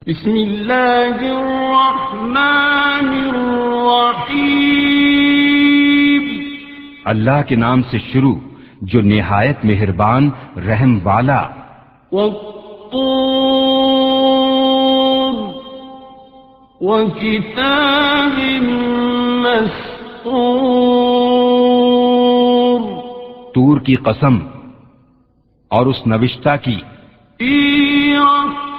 بسم اللہ الرحمن الرحیم، اللہ کے نام سے شروع جو نہایت مہربان رحم والا۔ والطور وکتاب مسطور، طور کی قسم اور اس نوشتہ کی فی رق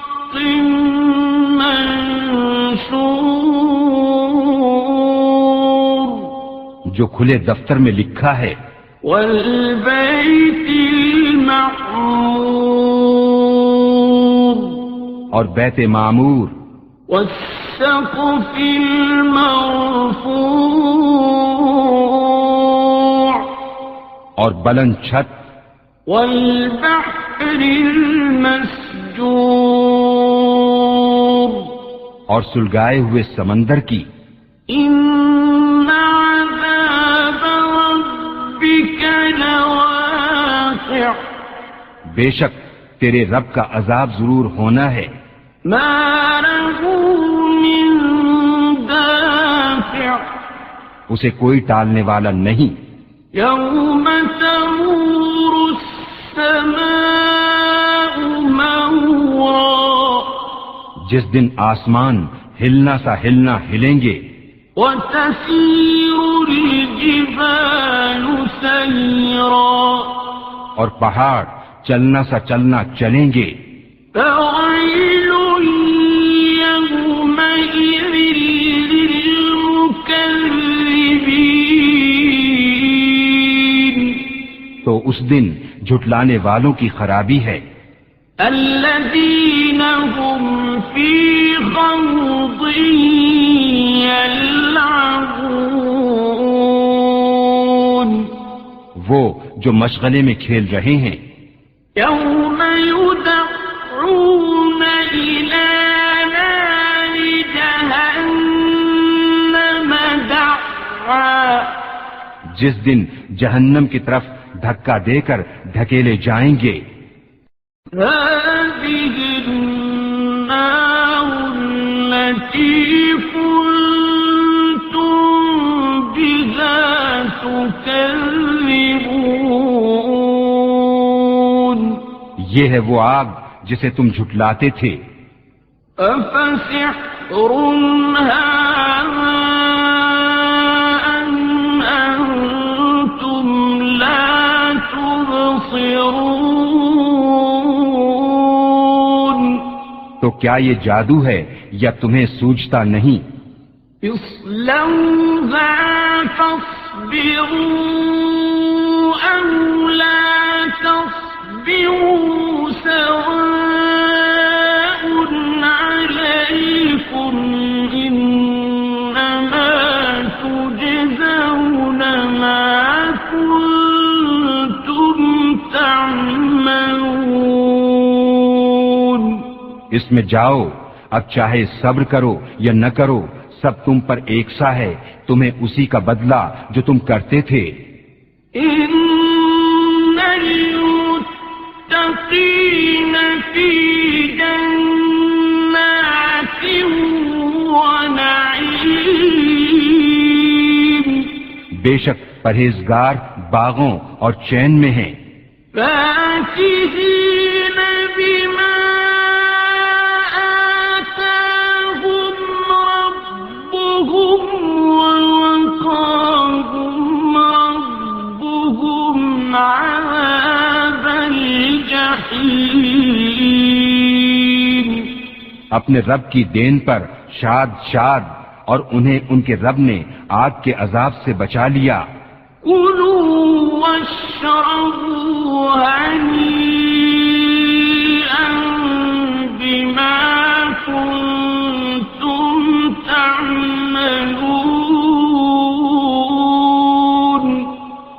منشور، جو کھلے دفتر میں لکھا ہے، والبیت المعمور، اور بیت معمور، والسقف المرفوع، اور بلند چھت، والبحر المسجور، اور سلگائے ہوئے سمندر کی۔ ان عذاب ربک لواقع، بے شک تیرے رب کا عذاب ضرور ہونا ہے، ما له من دافع، اسے کوئی ٹالنے والا نہیں۔ یوم تمور السماء مورا، جس دن آسمان ہلنا سا ہلنا ہلیں گے، وتسير الجبال سيرا، اور پہاڑ چلنا سا چلنا چلیں گے۔ فويل يومئذ للمكذبين، تو اس دن جھٹلانے والوں کی خرابی ہے، الذين هم في خوض يلعبون، وہ جو مشغلے میں کھیل رہے ہیں۔ يوم يدعون إلى نار جهنم دعا، جس دن جہنم کی طرف دھکا دے کر ڈھکیلے جائیں گے۔ هذه النار التي كنتم بها تكذبون، یہ ہے وہ آگ جسے تم جھٹلاتے تھے۔ أفسحر هذا أم أنتم لا تبصرون، تو کیا یہ جادو ہے یا تمہیں سوجتا نہیں؟ اصلوها فاصبروا أو لا تصبروا سواء عليكم، إنما تجزون ما كنتم تعملون۔ اس میں جاؤ، اب چاہے صبر کرو یا نہ کرو، سب تم پر ایک سا ہے، تمہیں اسی کا بدلہ جو تم کرتے تھے۔ إن المتقين في جنات ونعيم، بے شک پرہیزگار باغوں اور چین میں ہیں، فاكهين بما آتاهم ربهم ووقاهم ربهم عذاب الجحيم، اپنے رب کی دین پر شاد شاد، اور انہیں ان کے رب نے آگ کے عذاب سے بچا لیا۔ كلوا واشربوا هنيئا بما كنتم تعملون،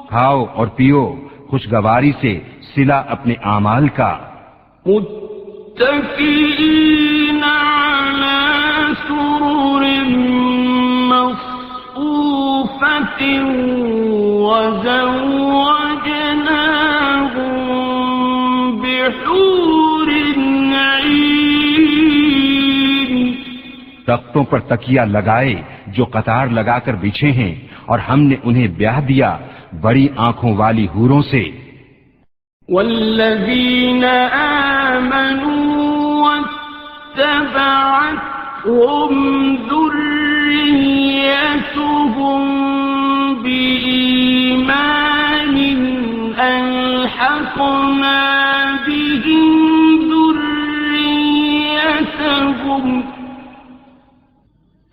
کھاؤ اور پیو خوشگواری سے صلہ اپنے اعمال کا۔ متكئين على سرر مصفوفة وزوجناهم بحور عين، تختوں پر تکیا لگائے جو قطار لگا کر بچھے ہیں، اور ہم نے انہیں بیاہ دیا بڑی آنکھوں والی حوروں سے۔ والذین آمنوا واتبعتهم ذریتهم بإیمان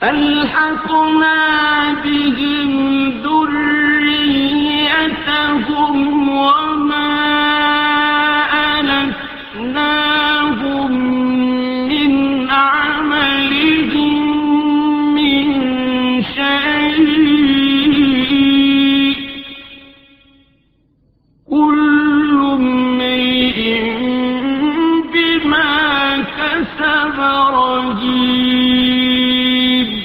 ألحقنا بهم ذريتهم وما ألتناهم من عملهم من شيء كل امرئ بما كسب رهين۔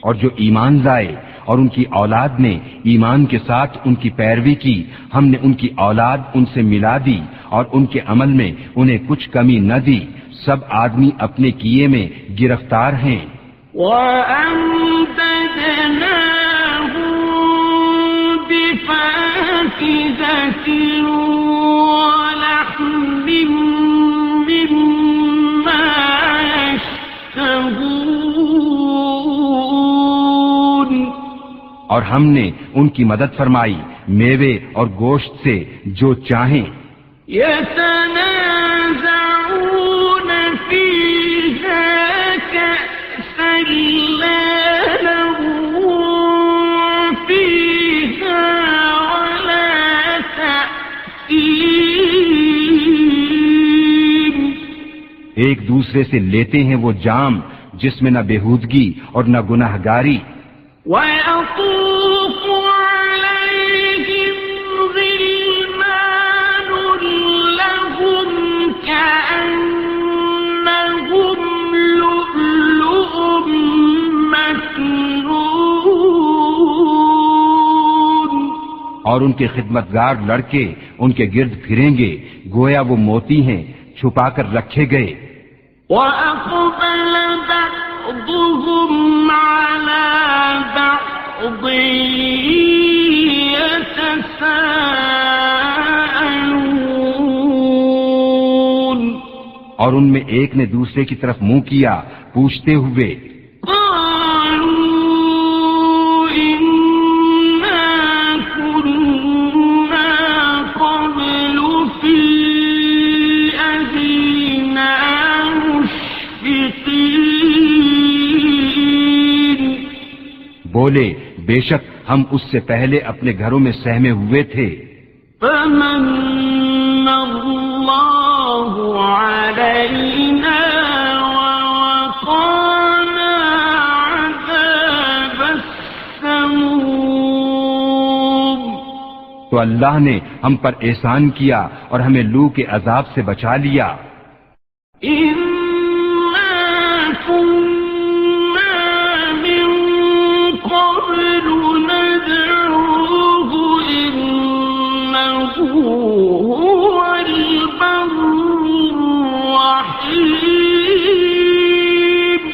اور جو ایمان لائے اور ان کی اولاد نے ایمان کے ساتھ ان کی پیروی کی، ہم نے ان کی اولاد ان سے ملا دی اور ان کے عمل میں انہیں کچھ کمی نہ دی، سب آدمی اپنے کیے میں گرفتار ہیں۔ وَأَمْدَدْنَاهُمْ بِفَاكِهَةٍ وَلَحْمٍ مِّمَّا يَشْتَهُونَ۔ اور ہم نے ان کی مدد فرمائی میوے اور گوشت سے جو چاہیں۔ يتنازعون فيها كأسا لا لغو فيها ولا تأثيم۔ ایک دوسرے سے لیتے ہیں وہ جام جس میں نہ بےہودگی اور نہ گناہ گاری۔ وَيَطُوفُ عَلَيْهِمْ غِلْمَانٌ لَّهُمْ كَأَنَّهُمْ لُؤْلُؤٌ مَّكْنُونٌ۔ اور ان کے خدمتگار لڑکے ان کے گرد پھریں گے گویا وہ موتی ہیں چھپا کر رکھے گئے۔ وَأَقْبَلَ بَعْضُهُمْ عَلَى بَعْضٍ يَتَسَاءَلُونَ۔ اور ان میں ایک نے دوسرے کی طرف منہ کیا پوچھتے ہوئے، قَالُوا إِنَّا كُنَّا قَبْلُ فِي أَهْلِنَا مُشْفِقِينَ۔ بولے بے شک ہم اس سے پہلے اپنے گھروں میں سہمے ہوئے تھے۔ فَمَنَّ اللَّهُ عَلَيْنَا وَوَقَانَا عَذَابَ السَّمُومِ۔ تو اللہ نے ہم پر احسان کیا اور ہمیں لو کے عذاب سے بچا لیا۔ إِنَّا كُنَّا مِن قَبْلُ نَدْعُوهُ إِنَّهُ هُوَ الْبَرُّ الرَّحِيمُ۔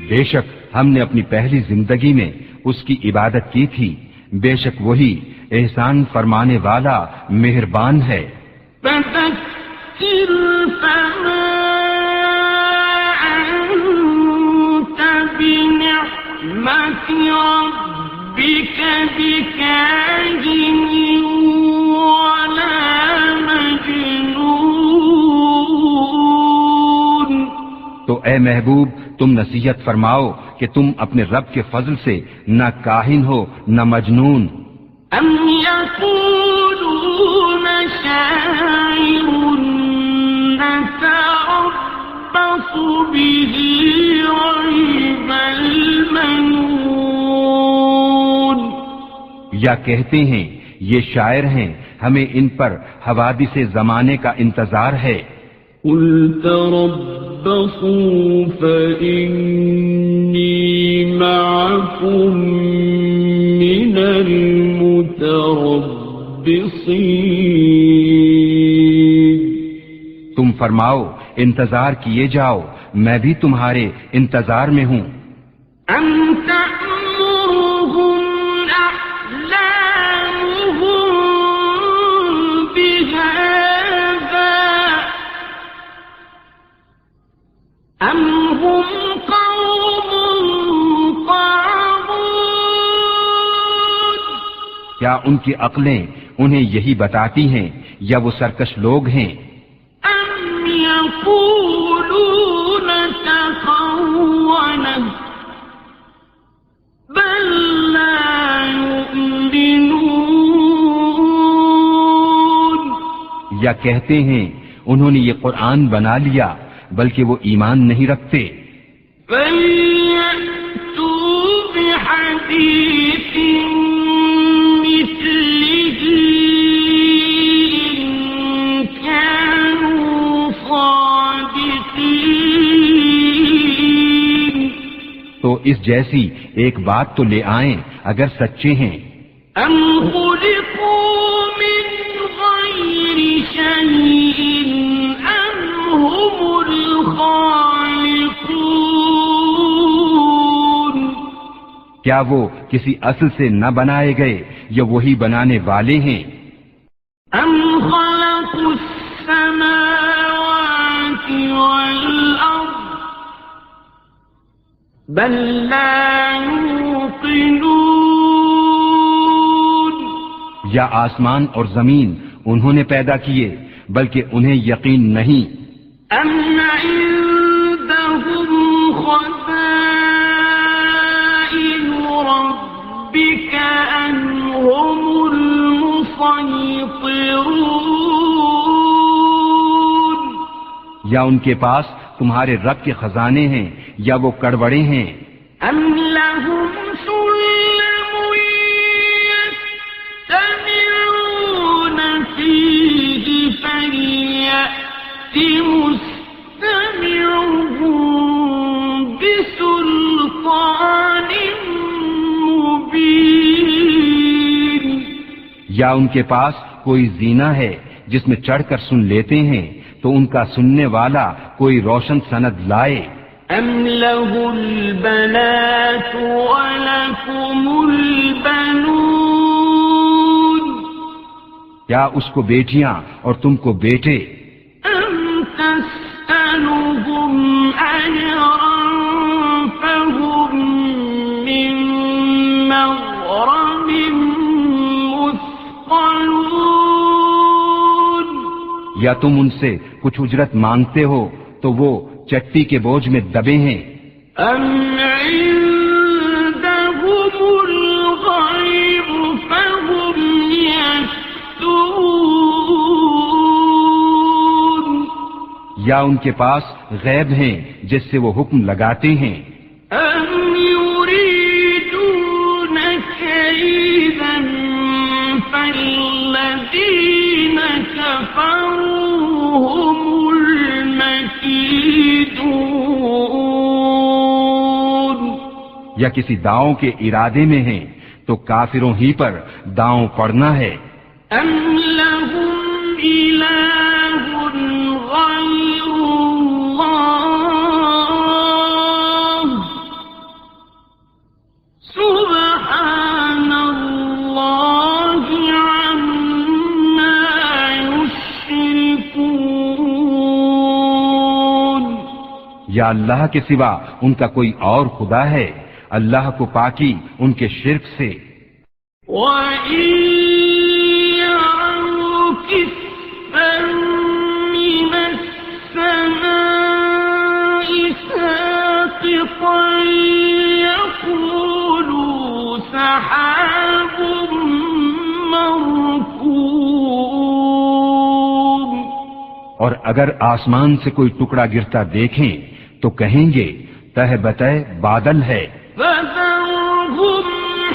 بے شک ہم نے اپنی پہلی زندگی میں اس کی عبادت کی تھی، بے شک وہی احسان فرمانے والا مہربان ہے۔ فَذَكِّرْ فَمَا أَنتَ بِنِعْمَةِ رَبِّكَ بِكَاهِنٍ وَلَا مَجْنُونٍ۔ تو اے محبوب تم نصیحت فرماؤ کہ تم اپنے رب کے فضل سے نہ کاہن ہو نہ مجنون۔ أَمْ يَقُولُونَ شَاعِرٌ نَتَرَبَّصُ بِهِ رَيْبَ الْمَنُونِ۔ یا کہتے ہیں یہ شاعر ہیں ہمیں ان پر حوادث زمانے کا انتظار ہے۔ قُلْ تَرَبَّصُوا فَإِنِّي مَعَكُمْ مِنَ الْمُتَرَبِّصِينَ۔ تم فرماؤ انتظار کیے جاؤ، میں بھی تمہارے انتظار میں ہوں. أم تأمرهم أحلامهم بهذا أم هم قوم طاغون. کیا ان کی عقلیں انہیں یہی بتاتی ہیں یا وہ سرکش لوگ ہیں؟ أم يقولون تقوله بل لا يؤمنون. یا کہتے ہیں انہوں نے یہ قرآن بنا لیا بلکہ وہ ایمان نہیں رکھتے. فَلْيَأْتُوا بِحَدِيثٍ مِثْلِهِ إِن كَانُوا صَادِقِينَ. تو اس جیسی ایک بات تو لے آئیں اگر سچے ہیں. أَمْ خُلِقُوا مِنْ غَيْرِ شَيْءٍ أَمْ هُمُ الْخَالِقُونَ. کیا وہ کسی اصل سے نہ بنائے گئے یا وہی بنانے والے ہیں؟ أَمْ خَلَقُوا السَّمَاوَاتِ وَالْأَرْضَ بَل لَّا يُوقِنُونَ. یا آسمان اور زمین انہوں نے پیدا کیے بلکہ انہیں یقین نہیں. أَمْ عِندَهُمْ خَزَائِنُ رَبِّكَ أَمْ هُمُ الْمُصَيْطِرُونَ. یا ان کے پاس تمہارے رب کے خزانے ہیں یا وہ کڑبڑے ہیں. أَمْ لَهُمْ سُلَّمٌ يَسْتَمِعُونَ فِيهِ فَلْيَأْتِ مُسْتَمِعُهُم بِسُلْطَانٍ مُّبِينٍ. یا ان کے پاس کوئی زینہ ہے جس میں چڑھ کر سن لیتے ہیں تو ان کا سننے والا کوئی روشن سند لائے. أَمْ لَهُ الْبَنَاتُ وَلَكُمُ الْبَنُونَ. کیا اس کو بیٹیاں اور تم کو بیٹے؟ أَمْ تَسْأَلُهُمْ أَجْرًا فَهُمْ مِنْ مَغْرَمٍ مُثْقَلُونَ. یا تم ان سے کچھ اجرت مانگتے ہو تو وہ چٹی کے بوجھ میں دبے ہیں. أَمْ عِندَهُمُ الْغَيْبُ فَهُمْ يَكْتُبُونَ. یا ان کے پاس غیب ہیں جس سے وہ حکم لگاتے ہیں. أَمْ يُرِيدُونَ كَيْدًا فَالَّذِينَ كَفَرُوا هُمُ الْمَكِيدُونَ. یا کسی داؤں کے ارادے میں ہیں تو کافروں ہی پر داؤں پڑنا ہے. أَمْ لَهُمْ إِلَٰهٌ غَيْرُ اللَّهِ سُبْحَانَ اللَّهِ عَمَّا يُشْرِكُونَ. یا اللہ کے سوا ان کا کوئی اور خدا ہے؟ اللہ کو پاکی ان کے شرک سے. وَإِن يَرَوْا كِسْفًا مِّنَ السَّمَاءِ سَاقِطًا يَقُولُوا سَحَابٌ مَّرْكُومٌ. اور اگر آسمان سے کوئی ٹکڑا گرتا دیکھیں تو کہیں گے تہ بتہ بادل ہے. فَذَرْهُمْ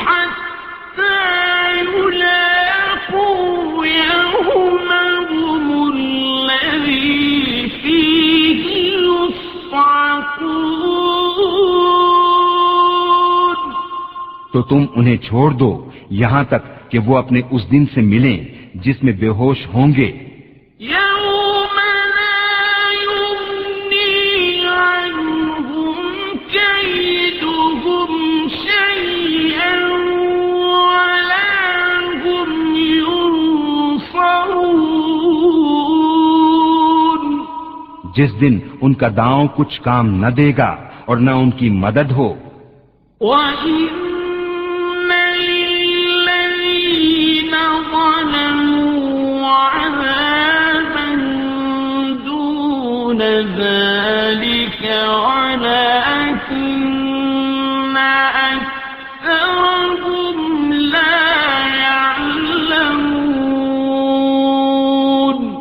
حَتَّىٰ يُلَاقُوا يَوْمَهُمُ الَّذِي فِيهِ يُصْعَقُونَ. تو تم انہیں چھوڑ دو یہاں تک کہ وہ اپنے اس دن سے ملیں جس میں بے ہوش ہوں گے. يَوْمَ لَا يُغْنِي عَنْهُمْ جس دن ان کا داؤں کچھ کام نہ دے گا اور نہ ان کی مدد ہو. وَإِنَّ لِلَّذِينَ ظَلَمُوا عَذَابًا دُونَ ذَلِكَ وَلَكِنَّ أَكْثَرَهُمْ لَا يَعْلَمُونَ.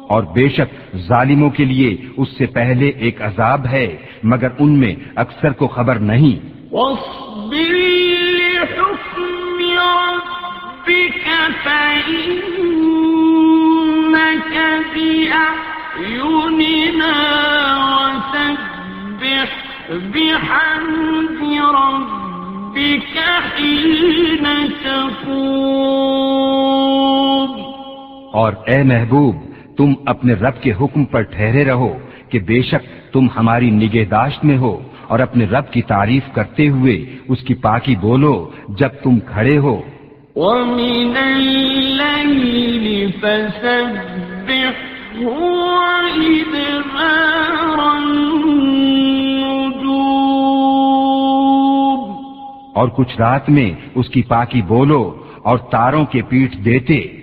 اور بے شک ظالموں کے لیے اس سے پہلے ایک عذاب ہے مگر ان میں اکثر کو خبر نہیں. وَاصْبِرْ لِحُكْمِ رَبِّكَ فَإِنَّكَ بِأَعْيُنِنَا وَسَبِّحْ بِحَمْدِ رَبِّكَ حِينَ تَقُومُ. اور اے محبوب تم اپنے رب کے حکم پر ٹھہرے رہو کہ بے شک تم ہماری نگہداشت میں ہو اور اپنے رب کی تعریف کرتے ہوئے اس کی پاکی بولو جب تم کھڑے ہو. وَمِنَ اللَّيْلِ فَسَبِّحْهُ وَإِدْبَارَ النُّجُومِ. اور کچھ رات میں اس کی پاکی بولو اور تاروں کے پیٹھ دیتے.